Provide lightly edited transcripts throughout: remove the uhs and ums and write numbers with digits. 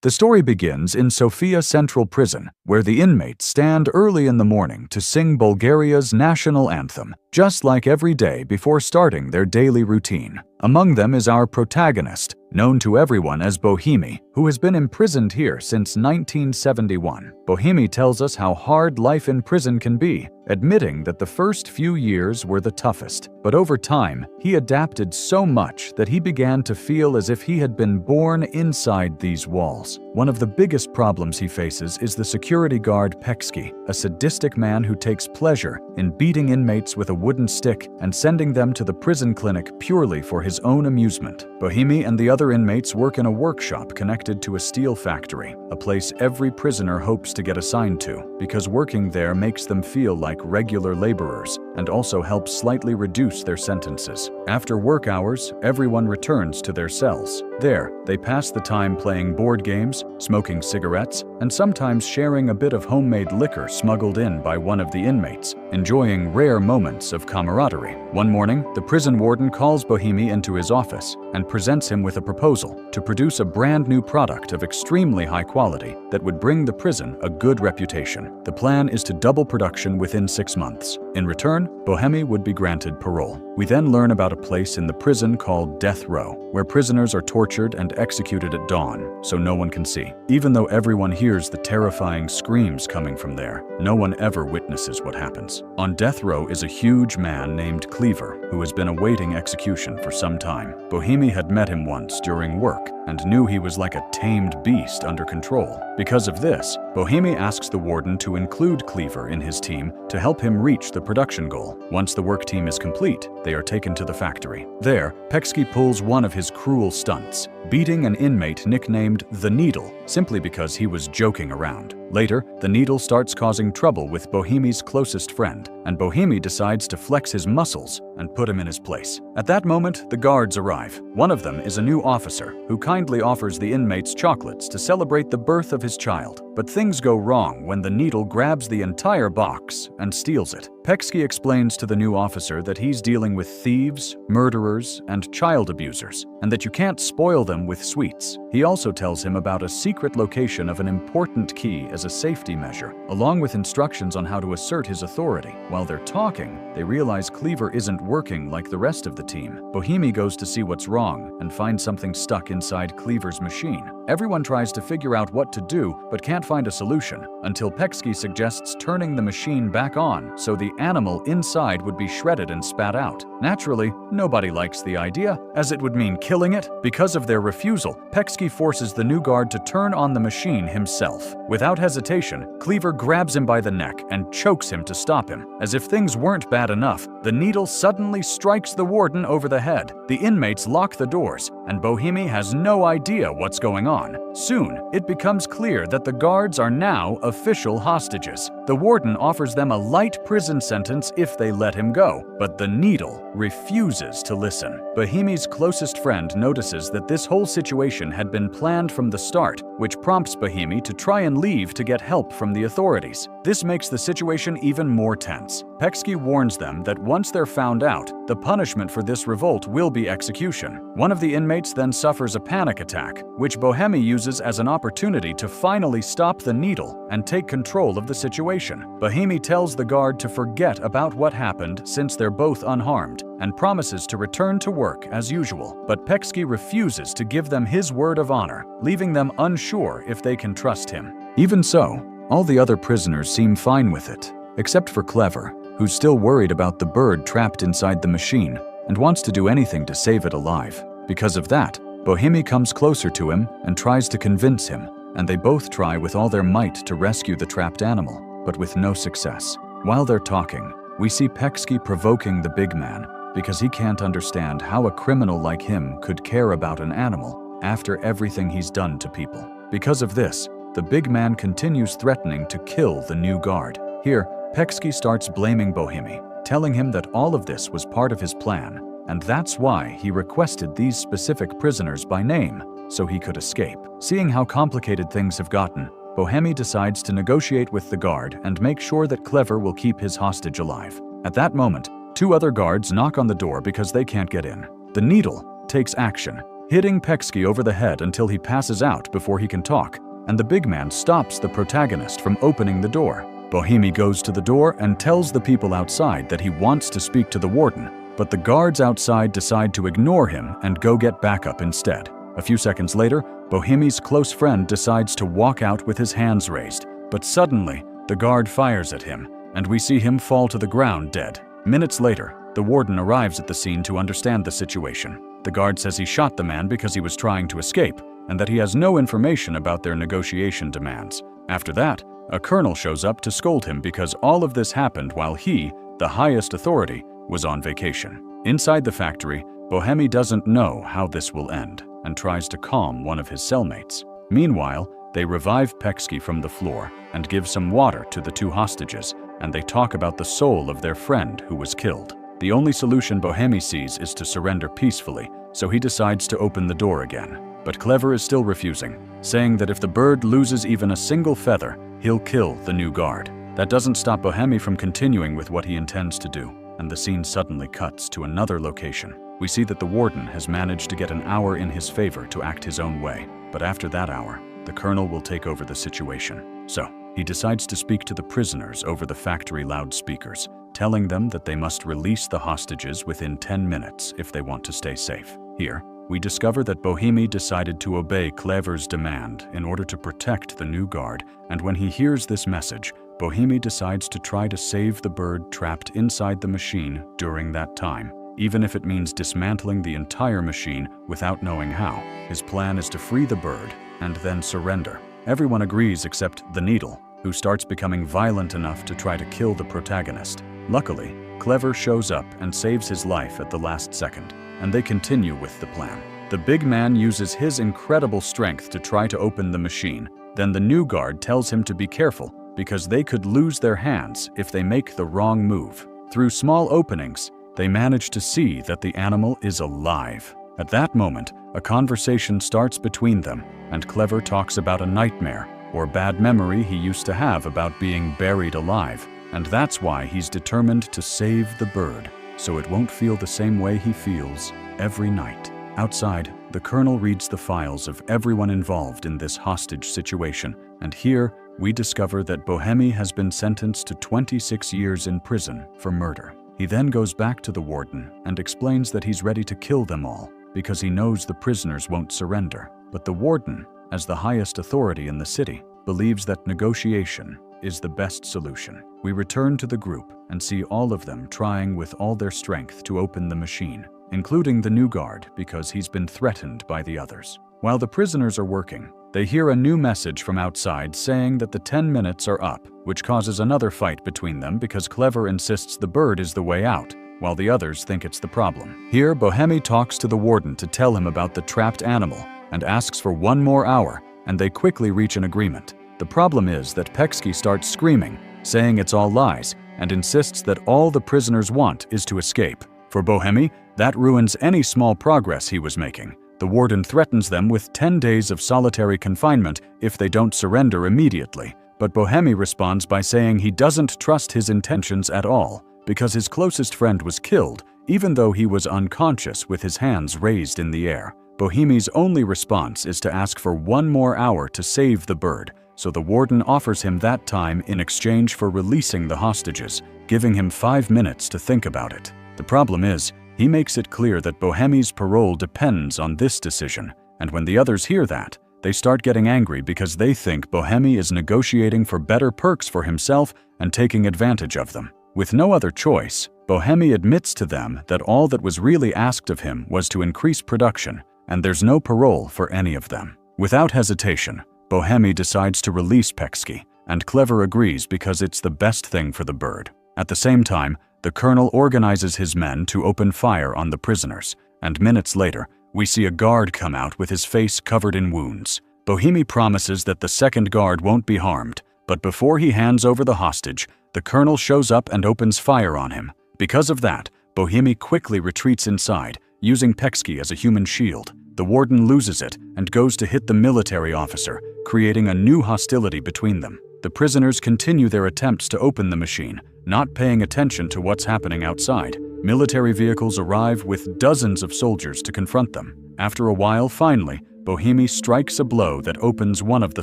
The story begins in Sofia Central Prison, where the inmates stand early in the morning to sing Bulgaria's national anthem, just like every day before starting their daily routine. Among them is our protagonist, known to everyone as Bohemi, who has been imprisoned here since 1971. Bohemi tells us how hard life in prison can be, admitting that the first few years were the toughest. But over time, he adapted so much that he began to feel as if he had been born inside these walls. One of the biggest problems he faces is the security guard Peksky, a sadistic man who takes pleasure in beating inmates with a wooden stick and sending them to the prison clinic purely for his own amusement. Bohemi and the other inmates work in a workshop connected to a steel factory, a place every prisoner hopes to get assigned to, because working there makes them feel like regular laborers and also helps slightly reduce their sentences. After work hours, everyone returns to their cells. There, they pass the time playing board games, smoking cigarettes, and sometimes sharing a bit of homemade liquor smuggled in by one of the inmates, enjoying rare moments of camaraderie. One morning, the prison warden calls Bohemi into his office and presents him with a proposal to produce a brand new product of extremely high quality that would bring the prison a good reputation. The plan is to double production within 6 months. In return, Bohemi would be granted parole. We then learn about a place in the prison called Death Row, where prisoners are tortured and executed at dawn, so no one can see. Even though everyone hears the terrifying screams coming from there, no one ever witnesses what happens. On death row is a huge man named Cleaver, who has been awaiting execution for some time. Bohemi had met him once during work and knew he was like a tamed beast under control. Because of this, Bohemi asks the warden to include Cleaver in his team to help him reach the production goal. Once the work team is complete, they are taken to the factory. There, Peksky pulls one of his cruel stunts, beating an inmate nicknamed the Needle, simply because he was joking around. Later, the Needle starts causing trouble with Bohemi's closest friend, and Bohemi decides to flex his muscles and put him in his place. At that moment, the guards arrive. One of them is a new officer who kindly offers the inmates chocolates to celebrate the birth of his child. But things go wrong when the Needle grabs the entire box and steals it. Peksky explains to the new officer that he's dealing with thieves, murderers, and child abusers, and that you can't spoil them with sweets. He also tells him about a secret location of an important key as a safety measure, along with instructions on how to assert his authority. While they're talking, they realize Cleaver isn't working like the rest of the team. Bohemi goes to see what's wrong and finds something stuck inside Cleaver's machine. Everyone tries to figure out what to do, but can't find a solution, until Peksky suggests turning the machine back on so the animal inside would be shredded and spat out. Naturally, nobody likes the idea, as it would mean killing it. Because of their refusal, Peksky forces the new guard to turn on the machine himself. Without hesitation, Cleaver grabs him by the neck and chokes him to stop him. As if things weren't bad enough, the Needle suddenly strikes the warden over the head. The inmates lock the doors, and Bohemi has no idea what's going on. Soon, it becomes clear that the guards are now official hostages. The warden offers them a light prison sentence if they let him go, but the Needle refuses to listen. Bohemi's closest friend notices that this whole situation had been planned from the start, which prompts Bohemi to try and leave to get help from the authorities. This makes the situation even more tense. Peksky warns them that once they're found out, the punishment for this revolt will be execution. One of the inmates then suffers a panic attack, which Bohemi uses as an opportunity to finally stop the Needle and take control of the situation. Bohemi tells the guard to forget about what happened since they're both unharmed, and promises to return to work as usual. But Peksky refuses to give them his word of honor, leaving them unsure if they can trust him. Even so, all the other prisoners seem fine with it, except for Clever, who's still worried about the bird trapped inside the machine and wants to do anything to save it alive. Because of that, Bohemi comes closer to him and tries to convince him, and they both try with all their might to rescue the trapped animal, but with no success. While they're talking, we see Peksky provoking the big man because he can't understand how a criminal like him could care about an animal after everything he's done to people. Because of this, the big man continues threatening to kill the new guard. Here, Peksky starts blaming Bohemi, telling him that all of this was part of his plan, and that's why he requested these specific prisoners by name, so he could escape. Seeing how complicated things have gotten, Bohemi decides to negotiate with the guard and make sure that Clever will keep his hostage alive. At that moment, 2 other guards knock on the door because they can't get in. The Needle takes action, hitting Peksky over the head until he passes out before he can talk, and the big man stops the protagonist from opening the door. Bohemi goes to the door and tells the people outside that he wants to speak to the warden, but the guards outside decide to ignore him and go get backup instead. A few seconds later, Bohemi's close friend decides to walk out with his hands raised, but suddenly, the guard fires at him, and we see him fall to the ground dead. Minutes later, the warden arrives at the scene to understand the situation. The guard says he shot the man because he was trying to escape, and that he has no information about their negotiation demands. After that, a colonel shows up to scold him because all of this happened while he, the highest authority, was on vacation. Inside the factory, Bohemi doesn't know how this will end and tries to calm one of his cellmates. Meanwhile, they revive Peksky from the floor and give some water to the two hostages, and they talk about the soul of their friend who was killed. The only solution Bohemi sees is to surrender peacefully, so he decides to open the door again. But Clever is still refusing, saying that if the bird loses even a single feather, he'll kill the new guard. That doesn't stop Bohemi from continuing with what he intends to do, and the scene suddenly cuts to another location. We see that the warden has managed to get an hour in his favor to act his own way, but after that hour, the colonel will take over the situation. So, he decides to speak to the prisoners over the factory loudspeakers, telling them that they must release the hostages within 10 minutes if they want to stay safe. Here, we discover that Bohemi decided to obey Clever's demand in order to protect the new guard, and when he hears this message, Bohemi decides to try to save the bird trapped inside the machine during that time, even if it means dismantling the entire machine without knowing how. His plan is to free the bird and then surrender. Everyone agrees except the Needle, who starts becoming violent enough to try to kill the protagonist. Luckily, Clever shows up and saves his life at the last second, and they continue with the plan. The big man uses his incredible strength to try to open the machine. Then the new guard tells him to be careful because they could lose their hands if they make the wrong move. Through small openings, they manage to see that the animal is alive. At that moment, a conversation starts between them, and Clever talks about a nightmare or bad memory he used to have about being buried alive, and that's why he's determined to save the bird, so it won't feel the same way he feels every night. Outside, the colonel reads the files of everyone involved in this hostage situation, and here we discover that Bohemi has been sentenced to 26 years in prison for murder. He then goes back to the warden and explains that he's ready to kill them all because he knows the prisoners won't surrender. But the warden, as the highest authority in the city, believes that negotiation is the best solution. We return to the group and see all of them trying with all their strength to open the machine, including the new guard because he's been threatened by the others. While the prisoners are working, they hear a new message from outside saying that the 10 minutes are up, which causes another fight between them because Clever insists the bird is the way out, while the others think it's the problem. Here, Bohemi talks to the warden to tell him about the trapped animal and asks for one more hour, and they quickly reach an agreement. The problem is that Peksky starts screaming, saying it's all lies, and insists that all the prisoners want is to escape. For Bohemi, that ruins any small progress he was making. The warden threatens them with 10 days of solitary confinement if they don't surrender immediately, but Bohemi responds by saying he doesn't trust his intentions at all because his closest friend was killed, even though he was unconscious with his hands raised in the air. Bohemi's only response is to ask for one more hour to save the bird, so the warden offers him that time in exchange for releasing the hostages, giving him 5 minutes to think about it. The problem is, he makes it clear that Bohemi's parole depends on this decision, and when the others hear that, they start getting angry because they think Bohemi is negotiating for better perks for himself and taking advantage of them. With no other choice, Bohemi admits to them that all that was really asked of him was to increase production, and there's no parole for any of them. Without hesitation, Bohemi decides to release Peksky, and Clever agrees because it's the best thing for the bird. At the same time, the colonel organizes his men to open fire on the prisoners, and minutes later, we see a guard come out with his face covered in wounds. Bohemi promises that the second guard won't be harmed, but before he hands over the hostage, the colonel shows up and opens fire on him. Because of that, Bohemi quickly retreats inside, using Peksky as a human shield. The warden loses it and goes to hit the military officer, creating a new hostility between them. The prisoners continue their attempts to open the machine, not paying attention to what's happening outside. Military vehicles arrive with dozens of soldiers to confront them. After a while, finally, Bohemi strikes a blow that opens one of the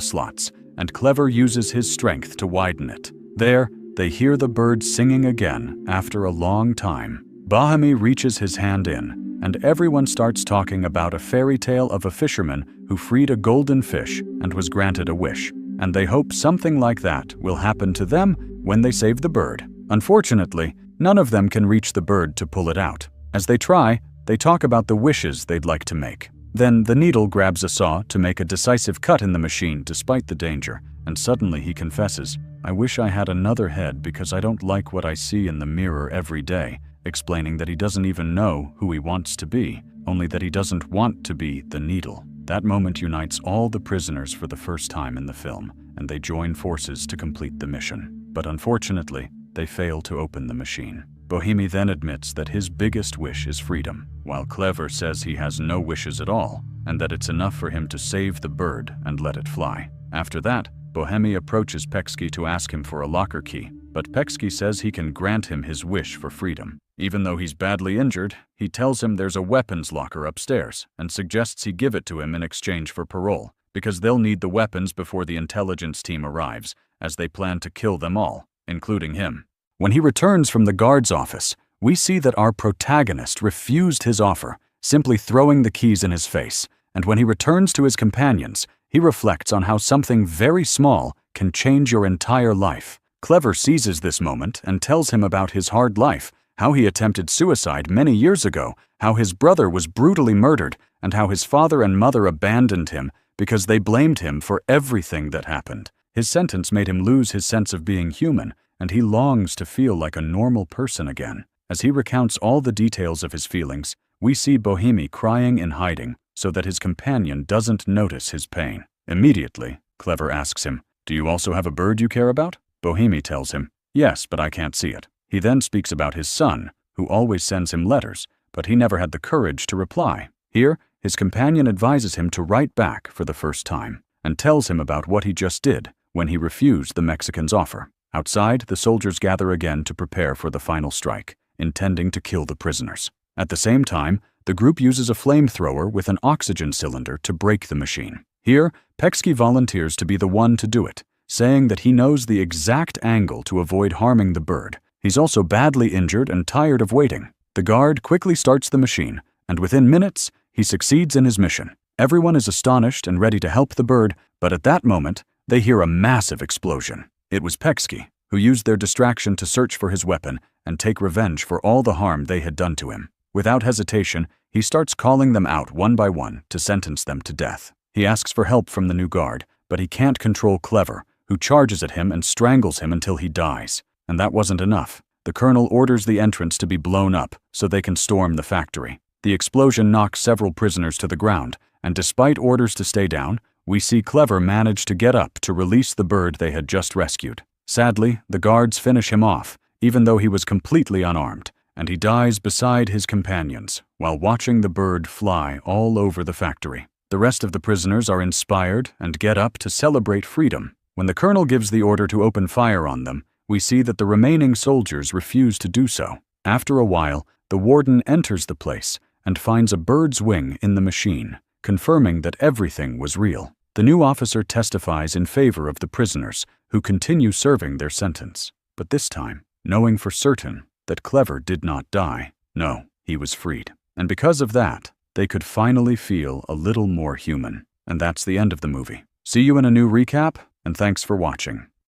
slots, and Clever uses his strength to widen it. There, they hear the bird singing again after a long time. Bohemi reaches his hand in, and everyone starts talking about a fairy tale of a fisherman who freed a golden fish and was granted a wish, and they hope something like that will happen to them when they save the bird. Unfortunately, none of them can reach the bird to pull it out. As they try, they talk about the wishes they'd like to make. Then the needle grabs a saw to make a decisive cut in the machine despite the danger, and suddenly he confesses, "I wish I had another head because I don't like what I see in the mirror every day," explaining that he doesn't even know who he wants to be, only that he doesn't want to be the needle. That moment unites all the prisoners for the first time in the film, and they join forces to complete the mission. But unfortunately, they fail to open the machine. Bohemi then admits that his biggest wish is freedom, while Clever says he has no wishes at all, and that it's enough for him to save the bird and let it fly. After that, Bohemi approaches Peksky to ask him for a locker key, but Peksky says he can grant him his wish for freedom. Even though he's badly injured, he tells him there's a weapons locker upstairs and suggests he give it to him in exchange for parole, because they'll need the weapons before the intelligence team arrives, as they plan to kill them all, including him. When he returns from the guard's office, we see that our protagonist refused his offer, simply throwing the keys in his face, and when he returns to his companions, he reflects on how something very small can change your entire life. Clever seizes this moment and tells him about his hard life, how he attempted suicide many years ago, how his brother was brutally murdered, and how his father and mother abandoned him because they blamed him for everything that happened. His sentence made him lose his sense of being human, and he longs to feel like a normal person again. As he recounts all the details of his feelings, we see Bohemi crying in hiding so that his companion doesn't notice his pain. Immediately, Clever asks him, "Do you also have a bird you care about?" Bohemi tells him, "Yes, but I can't see it." He then speaks about his son, who always sends him letters, but he never had the courage to reply. Here, his companion advises him to write back for the first time, and tells him about what he just did when he refused the Mexican's offer. Outside, the soldiers gather again to prepare for the final strike, intending to kill the prisoners. At the same time, the group uses a flamethrower with an oxygen cylinder to break the machine. Here, Peksky volunteers to be the one to do it, saying that he knows the exact angle to avoid harming the bird. He's also badly injured and tired of waiting. The guard quickly starts the machine, and within minutes, he succeeds in his mission. Everyone is astonished and ready to help the bird, but at that moment, they hear a massive explosion. It was Peksky, who used their distraction to search for his weapon and take revenge for all the harm they had done to him. Without hesitation, he starts calling them out one by one to sentence them to death. He asks for help from the new guard, but he can't control Clever, who charges at him and strangles him until he dies. And that wasn't enough. The colonel orders the entrance to be blown up so they can storm the factory. The explosion knocks several prisoners to the ground, and despite orders to stay down, we see Clever manage to get up to release the bird they had just rescued. Sadly, the guards finish him off, even though he was completely unarmed, and he dies beside his companions while watching the bird fly all over the factory. The rest of the prisoners are inspired and get up to celebrate freedom. When the colonel gives the order to open fire on them, we see that the remaining soldiers refuse to do so. After a while, the warden enters the place and finds a bird's wing in the machine, confirming that everything was real. The new officer testifies in favor of the prisoners, who continue serving their sentence. But this time, knowing for certain that Clever did not die. No, he was freed. And because of that, they could finally feel a little more human. And that's the end of the movie. See you in a new recap, and thanks for watching.